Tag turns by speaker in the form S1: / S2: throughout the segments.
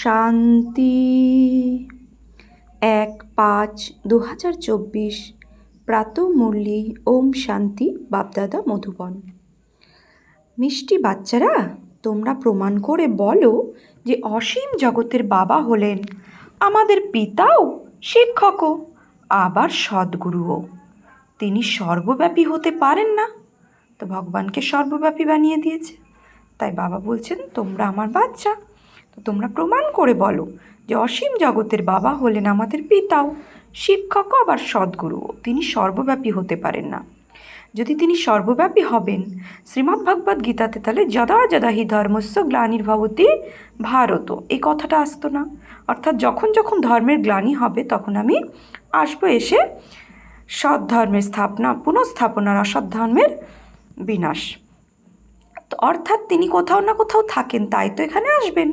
S1: শান্তি। 1/5/2024 প্রাতঃমুরলি। ওম শান্তি। বাপদাদা মধুবন। মিষ্টি বাচ্চারা, তোমরা প্রমাণ করে বলো যে অসীম জগতের বাবা হলেন আমাদের পিতাও, শিক্ষকও, আবার সদ্গুরুও। তিনি সর্বব্যাপী হতে পারেন না, তো ভগবানকে সর্বব্যাপী বানিয়ে দিয়েছে। তাই বাবা বলছেন তোমরা আমার বাচ্চা, তো তোমরা প্রমাণ করে বলো যে অসীম জগতের বাবা হলেন আমাদের পিতাও, শিক্ষকও, আবার সদ্গুরুও। তিনি সর্বব্যাপী হতে পারেন না। যদি তিনি সর্বব্যাপী হবেন, শ্রীমদ্ ভগবদ্ গীতাতে তাহলে যদা যদা হি ধর্মস্য গ্লানির্ভবতি ভারত, এই কথাটা আসতো না। অর্থাৎ যখন যখন ধর্মের গ্লানি হবে তখন আমি আসবো, এসে সৎ ধর্মের স্থাপনা, পুনঃস্থাপনার অসৎ ধর্মের বিনাশ। তো অর্থাৎ তিনি কোথাও না কোথাও থাকেন, তাই তো এখানে আসবেন।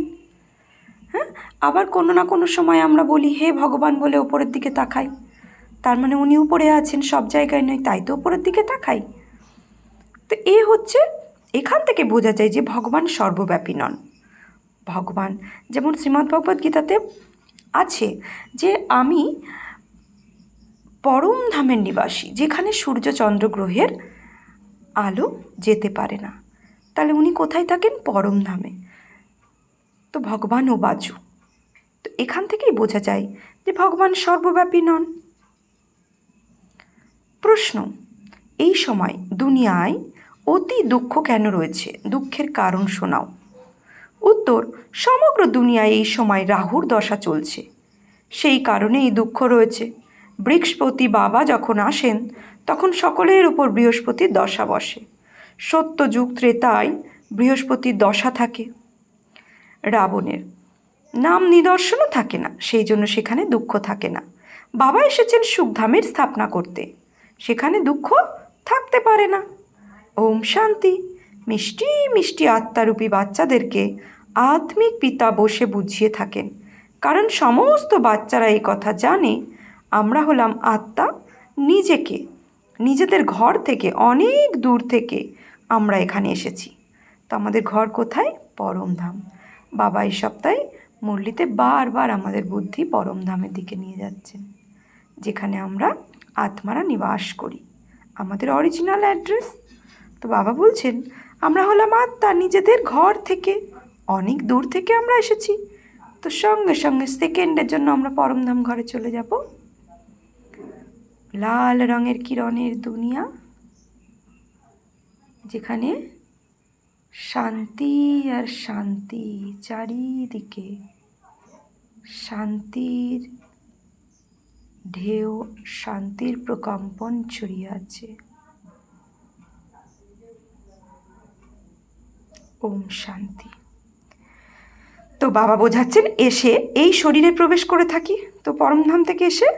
S1: হ্যাঁ, আবার কোনো না কোনো সময় আমরা বলি হে ভগবান বলে ওপরের দিকে তাকাই, তার মানে উনি উপরে আছেন, সব জায়গায় নয়, তাই তো উপরের দিকে তাকাই। তো এ হচ্ছে, এখান থেকে বোঝা যায় যে ভগবান সর্বব্যাপী নন। ভগবান যেমন শ্রীমদ্ ভগবদ্ গীতাতে আছে যে আমি পরম ধামের নিবাসী, যেখানে সূর্য চন্দ্র গ্রহের আলো যেতে পারে না। তাহলে উনি কোথায় থাকেন? পরম ধামে। তো ভগবান ও বাজু, তো এখান থেকেই বোঝা যায় যে ভগবান সর্বব্যাপী নন। প্রশ্ন, এই সময় দুনিয়ায় অতি দুঃখ কেন রয়েছে? দুঃখের কারণ শোনাও। উত্তর, সমগ্র দুনিয়ায় এই সময় রাহুর দশা চলছে, সেই কারণে এই দুঃখ রয়েছে। বৃহস্পতি বাবা যখন আসেন তখন সকলের উপর বৃহস্পতির দশা বসে। সত্যযুগ ত্রেতায় বৃহস্পতির দশা থাকে। রাবণের নাম নিদর্শনও থাকে না, সেই জন্য সেখানে দুঃখ থাকে না। বাবা এসেছেন সুখধামের স্থাপনা করতে, সেখানে দুঃখ থাকতে পারে না। ওম শান্তি। মিষ্টি মিষ্টি আত্মারূপী বাচ্চাদেরকে আত্মিক পিতা বসে বুঝিয়ে থাকেন, কারণ সমস্ত বাচ্চারা এই কথা জানে আমরা হলাম আত্মা। নিজেদের ঘর থেকে অনেক দূর থেকে আমরা এখানে এসেছি। তো আমাদের ঘর কোথায়? পরমধাম। বাবা এই সপ্তাহে মুরলিতে বারবার আমাদের বুদ্ধি পরমধামের দিকে নিয়ে যাচ্ছেন, যেখানে আমরা আত্মারা নিবাস করি, আমাদের অরিজিনাল অ্যাড্রেস। তো বাবা বলছেন আমরা হলাম আত্মা, নিজেদের ঘর থেকে অনেক দূর থেকে আমরা এসেছি। তো সঙ্গে সঙ্গে সেকেন্ডের জন্য আমরা পরমধাম ঘরে চলে যাব। লাল রঙের কিরণের দুনিয়া, যেখানে শান্তি আর শান্তি, চারিদিকে শান্তির ঢেউ, শান্তির প্রকম্পন ছড়িয়ে আছে। ওম শান্তি। তো বাবা বোঝাচ্ছেন এসে এই শরীরে প্রবেশ করে থাকি, তো পরমধাম থেকে এসে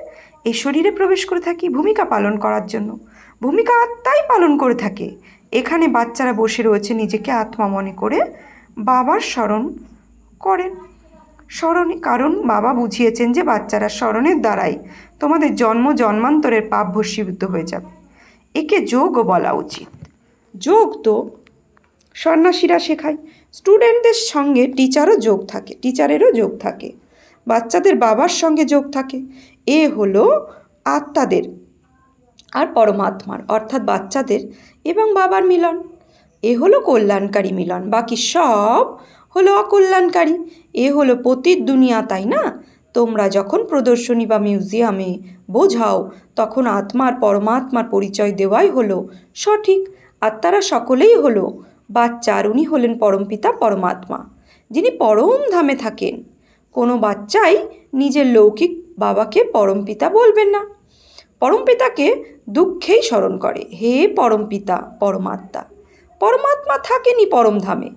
S1: এই শরীরে প্রবেশ করে থাকি ভূমিকা পালন করার জন্য। ভূমিকা আত্মাই পালন করে থাকে। এখানে বাচ্চারা বসে রয়েছে, নিজেকে আত্মা মনে করে বাবার স্মরণ করেন। কারণ বাবা বুঝিয়েছেন যে বাচ্চারা স্মরণের দ্বারাই তোমাদের জন্ম জন্মান্তরের পাপ ভস্মীভূত হয়ে যাবে। একে যোগও বলা উচিত। যোগ তো সন্ন্যাসীরা শেখায়, স্টুডেন্টদের সঙ্গে টিচারেরও যোগ থাকে, বাচ্চাদের বাবার সঙ্গে যোগ থাকে। এ হলো আত্মাদের আর পরমাত্মার, অর্থাৎ বাচ্চাদের এবং বাবার মিলন। এ হলো কল্যাণকারী মিলন, বাকি সব হলো অকল্যাণকারী। এ হলো পতিত দুনিয়া, তাই না? তোমরা যখন প্রদর্শনী বা মিউজিয়ামে বোঝাও তখন আত্মার পরমাত্মার পরিচয় দেওয়াই হলো সঠিক। আত্মারা সকলেই হলো বাচ্চা, আর উনি হলেন পরমপিতা পরমাত্মা, যিনি পরম ধামে থাকেন। কোনো বাচ্চাই নিজের লৌকিক বাবাকে পরমপিতা বলবেন না, পরমপিতাকে দুঃখেই স্মরণ করে। হে পরমপিতা পরমাত্মা, পরমাত্মা থাকেনি পরমধামে।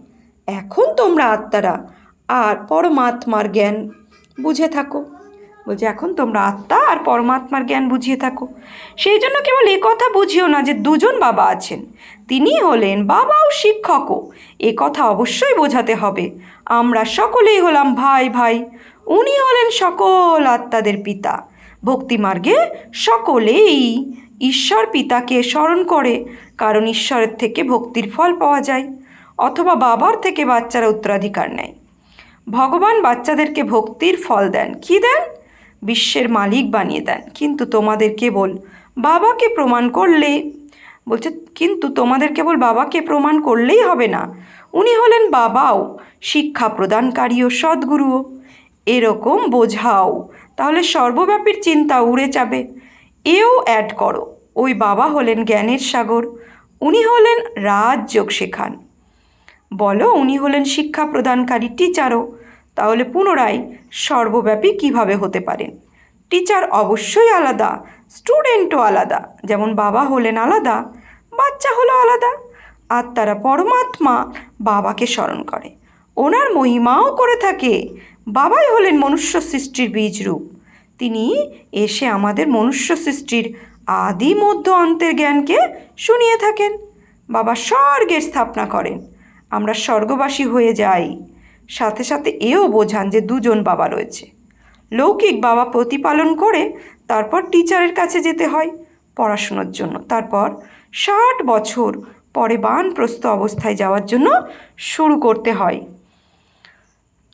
S1: এখন তোমরা আত্মারা আর পরমাত্মার জ্ঞান বুঝে থাকো। বলছে এখন তোমরা আত্মা আর পরমাত্মার জ্ঞান বুঝিয়ে থাকো। সেই জন্য কেবল এ কথা বুঝিও না যে দুজন বাবা আছেন, তিনি হলেন বাবা ও শিক্ষকও। এ কথা অবশ্যই বোঝাতে হবে আমরা সকলেই হলাম ভাই ভাই। উনি হলেন সকল আত্মাদের পিতা। ভক্তিমার্গে সকলেই ঈশ্বর পিতাকে স্মরণ করে, কারণ ঈশ্বরের থেকে ভক্তির ফল পাওয়া যায়, অথবা বাবার থেকে বাচ্চারা উত্তরাধিকার নেয়। ভগবান বাচ্চাদেরকে ভক্তির ফল দেন। কি দেন? বিশ্বের মালিক বানিয়ে দেন। কিন্তু তোমাদের কেবল বাবাকে প্রমাণ করলে বলছে কিন্তু তোমাদের কেবল বাবাকে প্রমাণ করলেই হবে না, উনি হলেন বাবাও, শিক্ষা প্রদানকারী ও সদ্গুরুও। এরকম বোঝাও, তাহলে সর্বব্যাপীর চিন্তা উড়ে যাবে। এও অ্যাড করো, ওই বাবা হলেন জ্ঞানের সাগর, উনি হলেন রাজযোগ শেখান। বলো উনি হলেন শিক্ষা প্রদানকারী টিচারও। তাহলে পুনরায় সর্বব্যাপী কিভাবে হতে পারেন? টিচার অবশ্যই আলাদা, স্টুডেন্টও আলাদা। যেমন বাবা হলেন আলাদা, বাচ্চা হলো আলাদা। আর তারা পরমাত্মা বাবাকে স্মরণ করে, ওনার মহিমাও করে থাকে। বাবাই হলেন মনুষ্য সৃষ্টির বীজরূপ। তিনি এসে আমাদের মনুষ্য সৃষ্টির আদি মধ্য অন্তের জ্ঞানকে শুনিয়ে থাকেন। বাবা স্বর্গের স্থাপনা করেন, আমরা স্বর্গবাসী হয়ে যাই। সাথে সাথে এও বোঝান যে দুজন বাবা রয়েছে। লৌকিক বাবা প্রতিপালন করে তারপর টিচারের কাছে যেতে হয় পড়াশুনোর জন্য। তারপর 60 বছর পরে বানপ্রস্থ অবস্থায় যাওয়ার জন্য শুরু করতে হয়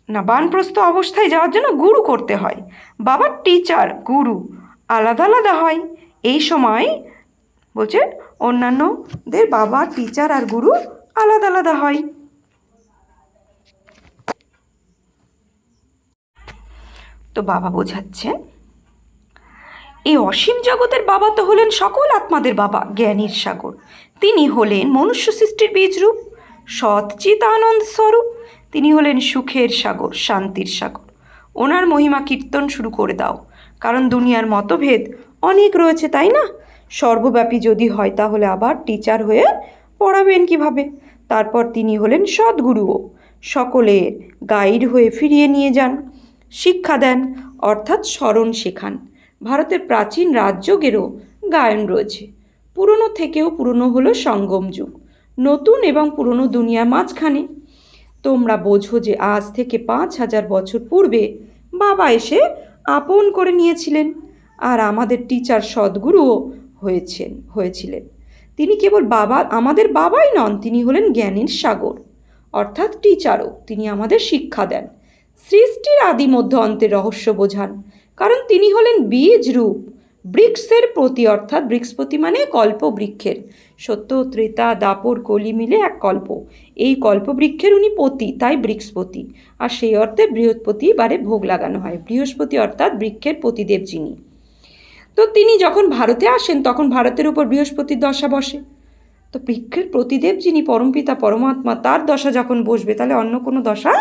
S1: না, বানপ্রস্থ অবস্থায় যাওয়ার জন্য গুরু করতে হয়। বাবার টিচার গুরু আলাদা আলাদা হয়। এই সময় বলছে অন্যান্যদের বাবা টিচার আর গুরু আলাদা আলাদা হয়। তো বাবা বোঝাচ্ছেন এই অসীম জগতের বাবা তো হলেন সকল আত্মাদের বাবা, জ্ঞানীর সাগর। তিনি হলেন মনুষ্য সৃষ্টির বীজরূপ, সৎচিত আনন্দ স্বরূপ। তিনি হলেন সুখের সাগর, শান্তির সাগর। ওনার মহিমা কীর্তন শুরু করে দাও, কারণ দুনিয়ার মতভেদ অনেক রয়েছে, তাই না? সর্বব্যাপী যদি হয় তাহলে আবার টিচার হয়ে পড়াবেন কিভাবে? তারপর তিনি হলেন সদ্গুরুও, সকলের গাইড হয়ে ফিরিয়ে নিয়ে যান, শিক্ষা দেন অর্থাৎ স্মরণ শেখান। ভারতের প্রাচীন রাজযোগেরও গায়ন রয়েছে। পুরনো থেকেও পুরনো হলো সঙ্গম যুগ, নতুন এবং পুরনো দুনিয়ার মাঝখানে। তোমরা বোঝো যে আজ থেকে 5000 বছর পূর্বে বাবা এসে আপন করে নিয়েছিলেন, আর আমাদের টিচার সদ্গুরুও হয়েছিলেন। তিনি কেবল বাবা, আমাদের বাবাই নন, তিনি হলেন জ্ঞানের সাগর অর্থাৎ টিচারও। তিনি আমাদের শিক্ষা দেন, সৃষ্টির আদি মধ্য অন্তের রহস্য বোঝান, কারণ তিনি হলেন বীজ রূপ, বৃক্ষের প্রতি অর্থাৎ বৃহস্পতি মানে কল্প বৃক্ষের। সত্য ত্রেতা দাপর কলি মিলে এক কল্প, এই কল্পবৃক্ষের উনি পতি, তাই বৃহস্পতি। আর সেই অর্থে বৃহস্পতিবারে ভোগ লাগানো হয়। বৃহস্পতি অর্থাৎ বৃক্ষের পতিদেব যিনি। তো তিনি যখন ভারতে আসেন তখন ভারতের উপর বৃহস্পতির দশা বসে। তো বৃক্ষের প্রতিদেব যিনি পরমপিতা পরমাত্মা, তার দশা যখন বসবে তাহলে অন্য কোনো দশা,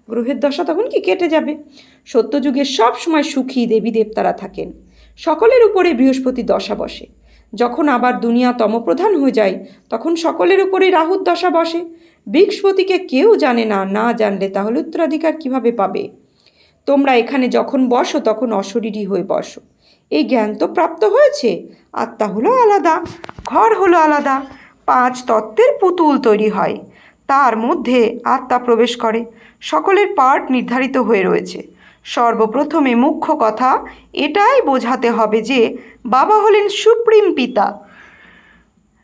S1: গ্রহের দশা তখন কি কেটে যাবে। সত্যযুগে সব সময় সুখী দেবী দেবতারা থাকেন, সকলের উপরে বৃহস্পতির দশা বসে। যখন আবার দুনিয়া তমপ্রধান হয়ে যায় তখন সকলের উপরে রাহুর দশা বসে। বৃহস্পতিকে কেউ জানে না, না জানলে তাহলে উত্তরাধিকার কিভাবে পাবে? তোমরা এখানে যখন বসো তখন অশরীরী হয়ে বসো। এই জ্ঞান তো প্রাপ্ত হয়েছে, আত্মা হলো আলাদা, ঘর হলো আলাদা। 5 তত্ত্বের পুতুল তৈরি হয়, তার মধ্যে আত্মা প্রবেশ করে। সকলের পার্ট নির্ধারিত হয়ে রয়েছে। সর্বপ্রথমে মুখ্য কথা এটাই বোঝাতে হবে যে বাবা হলেন সুপ্রিম পিতা,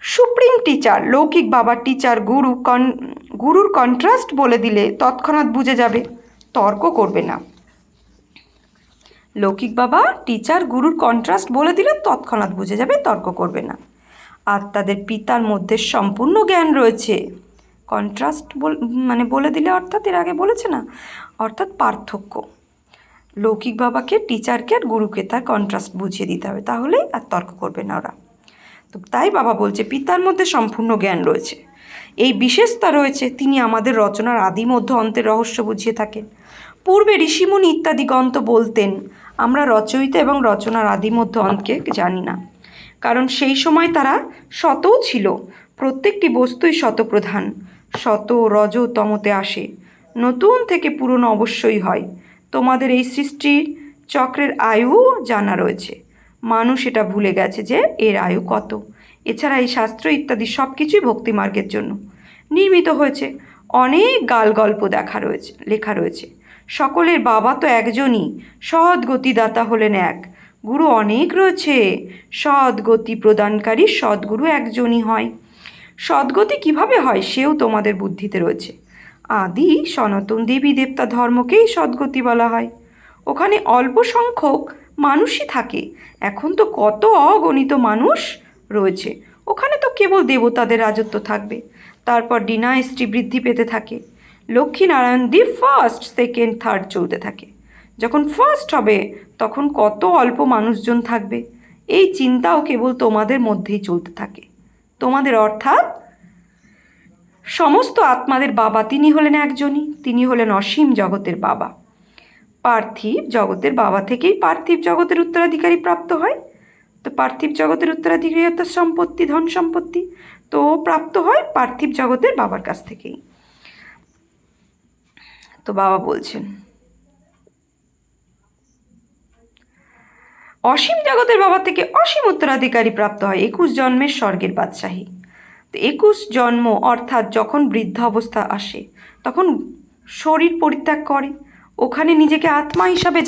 S1: সুপ্রিম টিচার। লৌকিক বাবার টিচার গুরুর কন্ট্রাস্ট বলে দিলে তৎক্ষণাৎ বুঝে যাবে, তর্ক করবে না। লৌকিক বাবা টিচার গুরুর কন্ট্রাস্ট বলে দিলে তৎক্ষণাৎ বুঝে যাবে, তর্ক করবে না। আত্মাদের পিতার মধ্যে সম্পূর্ণ জ্ঞান রয়েছে। কন্ট্রাস্ট মানে বলে দিলে অর্থাৎ এর আগে বলেছে না, অর্থাৎ পার্থক্য। লৌকিক বাবাকে টিচারকে আর গুরুকে তার কন্ট্রাস্ট বুঝিয়ে দিতে হবে, তাহলে আর তর্ক করবে না ওরা। তো তাই বাবা বলছে পিতার মধ্যে সম্পূর্ণ জ্ঞান রয়েছে, এই বিশেষতা রয়েছে। তিনি আমাদের রচনার আদি মধ্য অন্তের রহস্য বুঝিয়ে থাকেন। পূর্বে ঋষিমুনি ইত্যাদি গ্রন্থ বলতেন আমরা রচয়িতা এবং রচনার আদি মধ্য অন্তকে জানি না, কারণ সেই সময় তারা শতও ছিল। প্রত্যেকটি বস্তুই শতপ্রধান, শত রজ তমতে আসে, নতুন থেকে পুরনো অবশ্যই হয়। তোমাদের এই সৃষ্টির চক্রের আয়ু জানা রয়েছে, মানুষ এটা ভুলে গেছে যে এর আয়ু কত। এছাড়া এই শাস্ত্র ইত্যাদি সব কিছুই ভক্তিমার্গের জন্য নির্মিত হয়েছে। অনেক গাল গল্প লেখা রয়েছে। সকলের বাবা তো একজনই, সৎ গতিদাতা হলেন এক। গুরু অনেক রয়েছে, সৎ গতি প্রদানকারী সদ্গুরু একজনই হয়। সদ্গতি কিভাবে হয় সেও তোমাদের বুদ্ধিতে রয়েছে। আদি সনাতন দেবী দেবতা ধর্মকেই সদ্গতি বলা হয়। ওখানে অল্প সংখ্যক মানুষই থাকে। এখন তো কত অগণিত মানুষ রয়েছে। ওখানে তো কেবল দেবতাদের রাজত্ব থাকবে। তারপর ডিনাস্টি বৃদ্ধি পেতে থাকে। Lakshminarayan the first, second, third চলতে থাকে। যখন ফার্স্ট হবে তখন কত অল্প মানুষজন থাকবে। এই চিন্তাও কেবল তোমাদের মধ্যেই চলতে থাকে। তোমাদের অর্থাৎ সমস্ত আত্মাদের বাবা তিনি হলেন একজনই, তিনি হলেন অসীম জগতের বাবা। পার্থিব জগতের বাবা থেকেই পার্থিব জগতের উত্তরাধিকারী প্রাপ্ত হয়। তো পার্থিব জগতের উত্তরাধিকারী অর্থাৎ সম্পত্তি, ধন সম্পত্তি তো প্রাপ্ত হয় পার্থিব জগতের বাবার কাছ থেকেই। তো বাবা বলছেন অসীম জগতের বাবা থেকে অসীম উত্তরাধিকারী প্রাপ্ত হয় 21 জন্মের স্বর্গের বাদশাহী। তো 21 জন্ম অর্থাৎ যখন বৃদ্ধ অবস্থা আসে তখন শরীর পরিত্যাগ করে, ওখানে নিজেকে আত্মা হিসাবে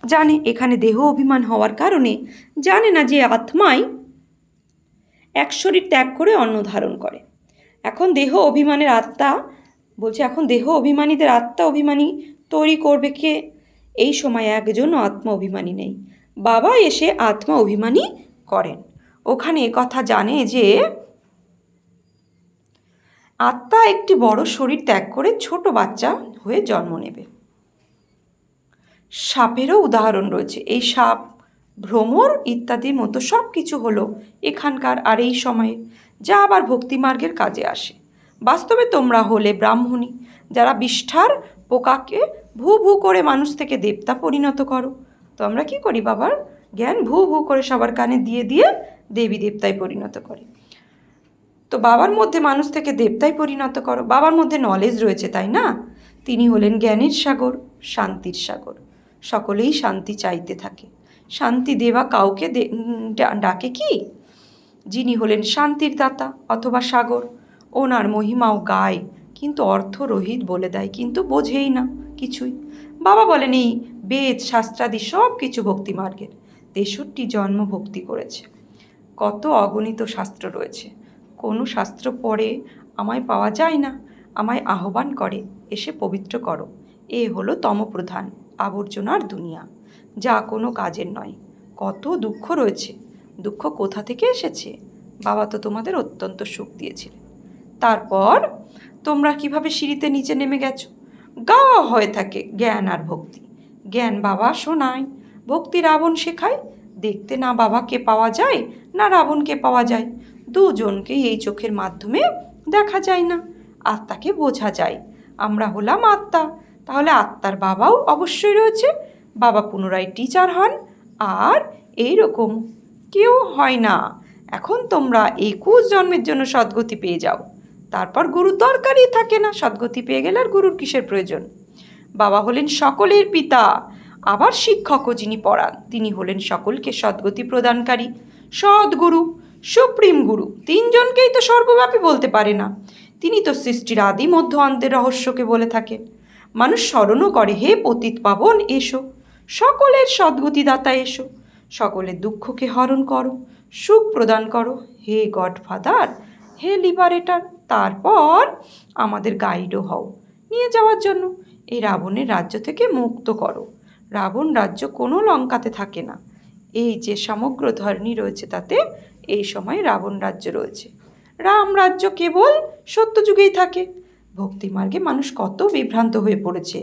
S1: জানে। এখানে দেহ অভিমান হওয়ার কারণে জানে না যে আত্মাই এক শরীর ত্যাগ করে অন্য ধারণ করে। এখন দেহ অভিমানের আত্মা বলছে, এখন দেহ অভিমানীদের আত্মা অভিমানী তৈরি করবে কে? এই সময় একজনও আত্মা অভিমানী নেই। বাবা এসে আত্মা অভিমানী করেন। ওখানে কথা জানে যে আত্মা একটি বড় শরীর ত্যাগ করে ছোট বাচ্চা হয়ে জন্ম নেবে। সাপেরও উদাহরণ রয়েছে। এই সাপ, ভ্রমর ইত্যাদির মতো সব কিছু হলো এখানকার আর এই সময়ে, যা আবার ভক্তিমার্গের কাজে আসে। বাস্তবে তোমরা হলে ব্রাহ্মণী, যারা বিষ্ঠার পোকাকে ভূ ভূ করে মানুষ থেকে দেবতা পরিণত করো। তো আমরা কি করি? বাবার জ্ঞান ভূ ভূ করে সবার কানে দিয়ে দিয়ে দেবী দেবতায় পরিণত করে। তো বাবার মধ্যে মানুষ থেকে দেবতায় পরিণত করো। বাবার মধ্যে নলেজ রয়েছে, তাই না? তিনি হলেন জ্ঞানের সাগর, শান্তির সাগর। সকলেই শান্তি চাইতে থাকে। শান্তি দেওয়া কাউকে ডাকে কি? যিনি হলেন শান্তির দাতা অথবা সাগর, ওনার মহিমাও গায়, কিন্তু অর্থরহিত বলে দেয়, কিন্তু বোঝেই না কিছুই। বাবা বলেন এই বেদ শাস্ত্রাদি সব কিছু ভক্তিমার্গের। 63 জন্ম ভক্তি করেছে। কত অগণিত শাস্ত্র রয়েছে। কোনো শাস্ত্র পড়ে আমায় পাওয়া যায় না, আমায় আহ্বান করে এসে পবিত্র করো। এ হলো তমপ্রধান আবর্জনার দুনিয়া, যা কোনো কাজের নয়। কত দুঃখ রয়েছে। দুঃখ কোথা থেকে এসেছে? বাবা তো তোমাদের অত্যন্ত সুখ দিয়েছিলেন। তারপর তোমরা কিভাবে সিঁড়িতে নিচে নেমে গেছো? গাওয়া হয়ে থাকে জ্ঞান আর ভক্তি। জ্ঞান বাবা শোনায়, ভক্তি রাবণ শেখায়। দেখতে না বাবাকে পাওয়া যায় না রাবণকে পাওয়া যায়, দুজনকেই এই চোখের মাধ্যমে দেখা যায় না। আত্মাকে বোঝা যায়। আমরা হলাম আত্মা, তাহলে আত্মার বাবাও অবশ্যই রয়েছে। বাবা পুনরায় টিচার হন, আর এই রকম কেউ হয় না। এখন তোমরা 21 জন্মের জন্য সদ্গতি পেয়ে যাও, তারপর গুরু দরকারই থাকে না। সদ্গতি পেয়ে গেলে আর গুরুর কিসের প্রয়োজন? বাবা হলেন সকলের পিতা, আবার শিক্ষকও যিনি পড়ান তিনি হলেন সকলকে সদ্গতি প্রদানকারী সদ্গুরু, সুপ্রিম গুরু। তিনজনকেই তো সর্বব্যাপী বলতে পারে না। তিনি তো সৃষ্টির আদি মধ্য অন্তের রহস্যকে বলে থাকেন। মানুষ স্মরণও করে, হে পতিত পাবন এসো, সকলের সদ্গতিদাতা এসো, সকলের দুঃখকে হরণ করো, সুখ প্রদান করো, হে গডফাদার, হে লিবারেটার। তারপর আমাদের গাইডও হও নিয়ে যাওয়ার জন্য। এই রাবণের রাজ্য থেকে মুক্ত করো। রাবণ রাজ্য কোনো লঙ্কাতে থাকে না। এই যে সমগ্র ধরনী রয়েছে তাতে এই সময় রাবণ রাজ্য রয়েছে। রাম রাজ্য কেবল সত্যযুগেই থাকে। ভক্তিমার্গে মানুষ কত বিভ্রান্ত হয়ে পড়েছে।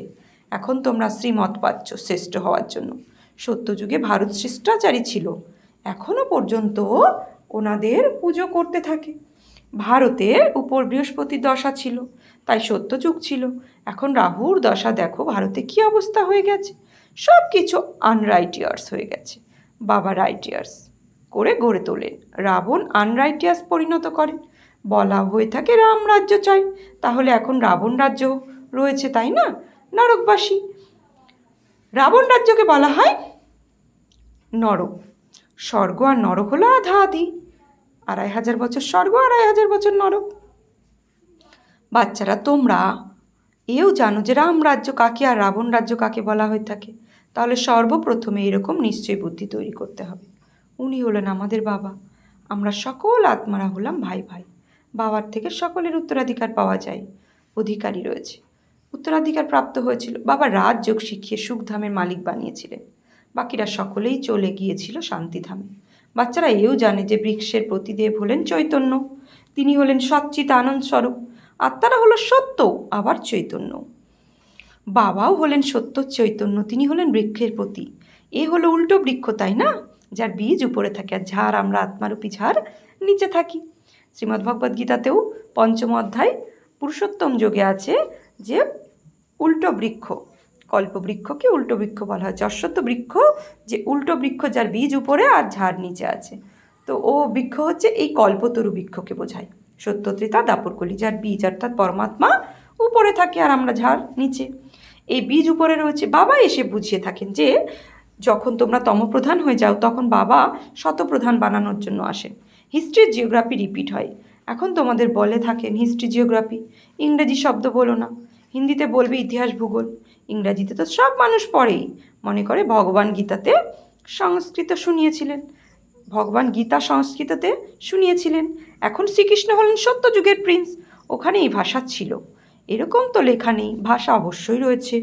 S1: এখন তোমরা শ্রীমত পাচ্ছ শ্রেষ্ঠ হওয়ার জন্য। সত্যযুগে ভারত শিষ্টাচারী ছিল, এখনো পর্যন্ত ওনাদের পুজো করতে থাকে। ভারতের উপর বৃহস্পতির দশা ছিল, তাই সত্যযুগ ছিল। এখন রাহুর দশা দেখো ভারতে কি অবস্থা হয়ে গেছে। সব কিছু আনরাইটিয়ার্স হয়ে গেছে। বাবা রাইটিয়ার্স করে গড়ে তোলেন, রাবণ আনরাইটিয়াস পরিণত করেন। বলা হয়ে থাকে রাম রাজ্য চাই, তাহলে এখন রাবণ রাজ্য রয়েছে, তাই না? নরকবাসী। রাবণ রাজ্যকে বলা হয় নরক। স্বর্গ আর নরক হলো আধা আধি। 2500 বছর স্বর্গ, 2500 বছর নরক। বাচ্চারা তোমরা এও জানো যে রাম রাজ্য কাকে আর রাবণ রাজ্য কাকে বলা হয়ে থাকে। তাহলে সর্বপ্রথমে এরকম নিশ্চয়ই বুদ্ধি তৈরি করতে হবে। উনি হলেন আমাদের বাবা, আমরা সকল আত্মারা হলাম ভাই ভাই। বাবার থেকে সকলের উত্তরাধিকার পাওয়া যায়। অধিকারী রয়েছে, উত্তরাধিকার প্রাপ্ত হয়েছিল। বাবা রাজযোগ শিখিয়ে সুখধামের মালিক বানিয়েছিলেন। বাকিরা সকলেই চলে গিয়েছিল শান্তিধামে। বাচ্চারা এও জানে যে বৃক্ষের প্রতিদেব হলেন চৈতন্য, তিনি হলেন সচ্চিত আনন্দ স্বরূপ। আত্মারা হলো সত্য আবার চৈতন্য। বাবাও হলেন সত্য চৈতন্য, তিনি হলেন বৃক্ষের প্রতি। এ হলো উল্টো বৃক্ষ, তাই না? যার বীজ উপরে থাকে আর ঝাড়, আমরা আত্মারূপী ঝাড় নিচে থাকি। শ্রীমদ্ভগবদ্গীতাতেও পঞ্চম অধ্যায় পুরুষোত্তম যোগে আছে যে উল্টো বৃক্ষ, কল্পবৃক্ষকে উল্টো বৃক্ষ বলা হয়েছে। অশ্বত্থ বৃক্ষ যে উল্টো বৃক্ষ, যার বীজ উপরে আর ঝাড় নিচে আছে। তো ও বৃক্ষ হচ্ছে এই কল্পতরু বৃক্ষকে বোঝায়, সত্য ত্রেতা দাপর কলি, যার বীজ অর্থাৎ পরমাত্মা উপরে থাকে আর আমরা ঝাড় নিচে। এই বীজ উপরে রয়েছে। বাবা এসে বুঝিয়ে থাকেন যে যখন তোমরা তমপ্রধান হয়ে যাও তখন বাবা শতপ্রধান বানানোর জন্য আসেন। হিস্ট্রি জিওগ্রাফি রিপিট হয়। এখন তোমাদের বলে থাকেন হিস্ট্রি জিওগ্রাফি, ইংরেজি শব্দ বলো না, হিন্দিতে বলবে ইতিহাস ভূগোল, ইংরাজিতে তো সব মানুষ পড়েই, মনে করে ভগবান গীতাতে সংস্কৃত শুনিয়েছিলেন, ভগবান গীতা সংস্কৃততে শুনিয়েছিলেন। এখন শ্রীকৃষ্ণ হলেন সত্য যুগের প্রিন্স, ওখানে এই ভাষা ছিল। এরকম তো লেখা নেই, ভাষা অবশ্যই রয়েছে।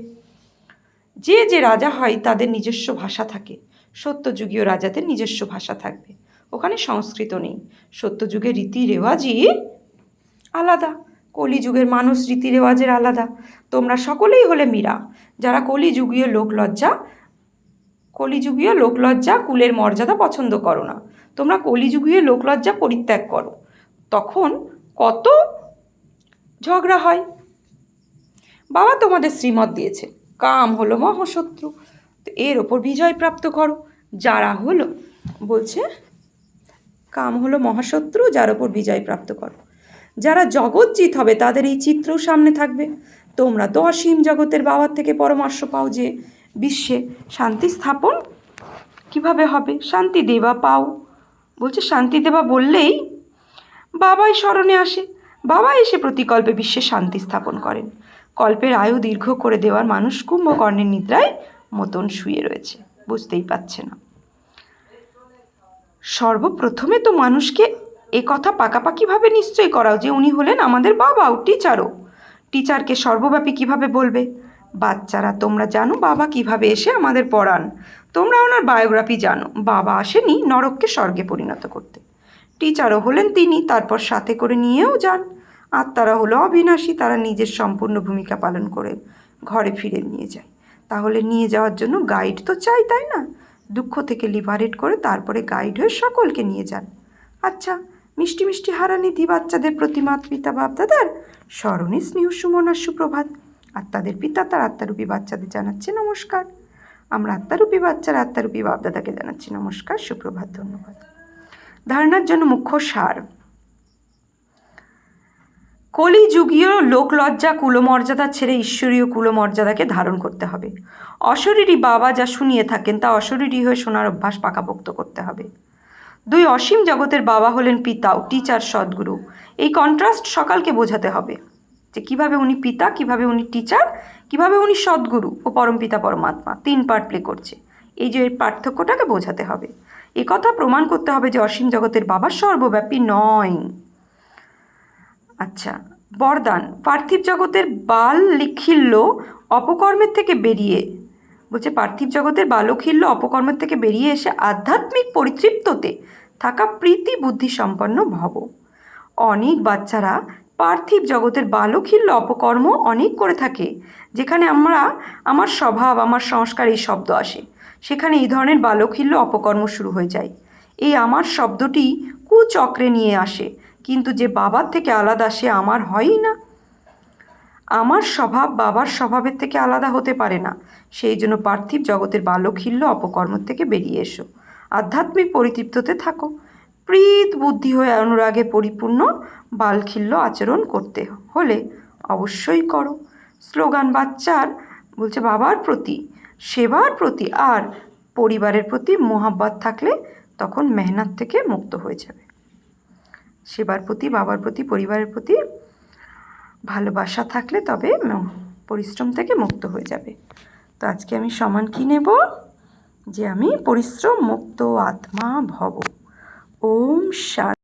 S1: যে যে রাজা হয় তাদের নিজস্ব ভাষা থাকে, সত্যযুগীয় রাজাদের নিজস্ব ভাষা থাকবে, ওখানে সংস্কৃত নেই। সত্যযুগের রীতি রেওয়াজই আলাদা, কলিযুগের মানুষ রীতি রেওয়াজের আলাদা। তোমরা সকলেই হলে মীরা, যারা কলিযুগীয় লোকলজ্জা কুলের মর্যাদা পছন্দ করো না। তোমরা কলিযুগীয় লোকলজ্জা পরিত্যাগ করো, তখন কত ঝগড়া হয়। বাবা তোমাদের শ্রীমত দিয়েছে, কাম হলো মহাশত্রু, তো এর ওপর বিজয় প্রাপ্ত করো। যারা হলো বলছে কাম হলো মহাশত্রু, যার ওপর বিজয় প্রাপ্ত করো। যারা জগৎজিৎ হবে তাদের এই চিত্রও সামনে থাকবে। তোমরা তো অসীম জগতের বাবার থেকে পরামর্শ পাও যে বিশ্বে শান্তি স্থাপন কিভাবে হবে, শান্তি দেবা পাও। বলছে শান্তি দেবা বললেই বাবাই স্মরণে আসে। বাবা এসে প্রতিকল্পে বিশ্বে শান্তি স্থাপন করেন। কল্পের আয়ু দীর্ঘ করে দেওয়ার মানুষ কুম্ভকর্ণের নিদ্রায় মতন শুয়ে রয়েছে, বুঝতেই পারছে না। সর্বপ্রথমে তো মানুষকে এ কথা পাকাপাকিভাবে নিশ্চয় করাও যে উনি হলেন আমাদের বাবাও টিচারও। টিচারকে সর্বব্যাপী কিভাবে বলবে? বাচ্চারা তোমরা জানো বাবা কিভাবে এসে আমাদের পড়ান, তোমরা ওনার বায়োগ্রাফি জানো। বাবা আসেনি নরককে স্বর্গে পরিণত করতে, টিচারও হলেন তিনি, তারপর সাথে করে নিয়েও যান। আত্মারা হলো অবিনাশী, তারা নিজের সম্পূর্ণ ভূমিকা পালন করে ঘরে ফিরে নিয়ে যায়। তাহলে নিয়ে যাওয়ার জন্য গাইড তো চাই, তাই না? দুঃখ থেকে লিবারেট করে তারপরে গাইড হয়ে সকলকে নিয়ে যান। আচ্ছা, মিষ্টি মিষ্টি হারানিধি বাচ্চাদের প্রতি মাত পিতা বাপদাদার স্মরণে স্নেহ সুমন আর সুপ্রভাত। আত্মাদের পিতা তার আত্মারূপী বাচ্চাদের জানাচ্ছে নমস্কার। আমরা আত্মারূপী বাচ্চারা আত্মারূপী বাপদাদাকে জানাচ্ছি নমস্কার, সুপ্রভাত, ধন্যবাদ। ধারণার জন্য মুখ্য সার: কলিযুগীয় লোকলজ্জা কুলমর্যাদা ছেড়ে ঈশ্বরীয় কুলমর্যাদাকে ধারণ করতে হবে। অশরীরী বাবা যা শুনিয়ে থাকেন তা অশরীরী হয়ে শোনার অভ্যাস পাকাপোক্ত করতে হবে। দুই অসীম জগতের বাবা হলেন পিতাও, টিচার সদ্গুরু। এই কন্ট্রাস্ট সকালকে বোঝাতে হবে যে কিভাবে উনি পিতা, কিভাবে উনি টিচার, কিভাবে উনি সদ্গুরু ও পরমপিতা পরমাত্মা, 3 পার্ট প্লে করছে। এই যে পার্থক্যটাকে বোঝাতে হবে। কথা প্রমাণ করতে হবে যে অসীম জগতের বাবা সর্বব্যাপী নয়। আচ্ছা, বরদান: পার্থিব জগতের বালখিল্য অপকর্মের থেকে বেরিয়ে, বলছে পার্থিব জগতের বালখিল্য অপকর্মের থেকে বেরিয়ে এসে আধ্যাত্মিক পরিতৃপ্ততে থাকা প্রীতি বুদ্ধি সম্পন্ন ভব। অনেক বাচ্চারা পার্থিব জগতের বালখিল্য অপকর্ম অনেক করে থাকে। যেখানে আমার স্বভাব, আমার সংস্কার এই শব্দ আসে, সেখানে এই ধরনের বালখিল্য অপকর্ম শুরু হয়ে যায়। এই আমার শব্দটি কুচক্রে নিয়ে আসে, কিন্তু যে বাবার থেকে আলাদা সে আমার হয়ই না। আমার স্বভাব বাবার স্বভাবের থেকে আলাদা হতে পারে না। সেই জন্য পার্থিব জগতের বালখিল্য অপকর্ম থেকে বেরিয়ে এসো, আধ্যাত্মিক পরিতৃপ্ততে থাকো। প্রীত বুদ্ধি হয়ে অনুরাগে পরিপূর্ণ বালখিল্য আচরণ করতে হলে অবশ্যই করো। স্লোগান: বাচ্চার বলছে বাবার প্রতি, সেবার প্রতি আর পরিবারের প্রতি মোহাব্বত থাকলে তখন মেহনত থেকে মুক্ত হয়ে যাবে। সেবার প্রতি, বাবার প্রতি, পরিবারের প্রতি ভালোবাসা থাকলে তবে পরিশ্রম থেকে মুক্ত হয়ে যাবে। তো আজকে আমি সমান কি নেব? যে আমি পরিশ্রম মুক্ত আত্মা ভব। ওম শান্তি।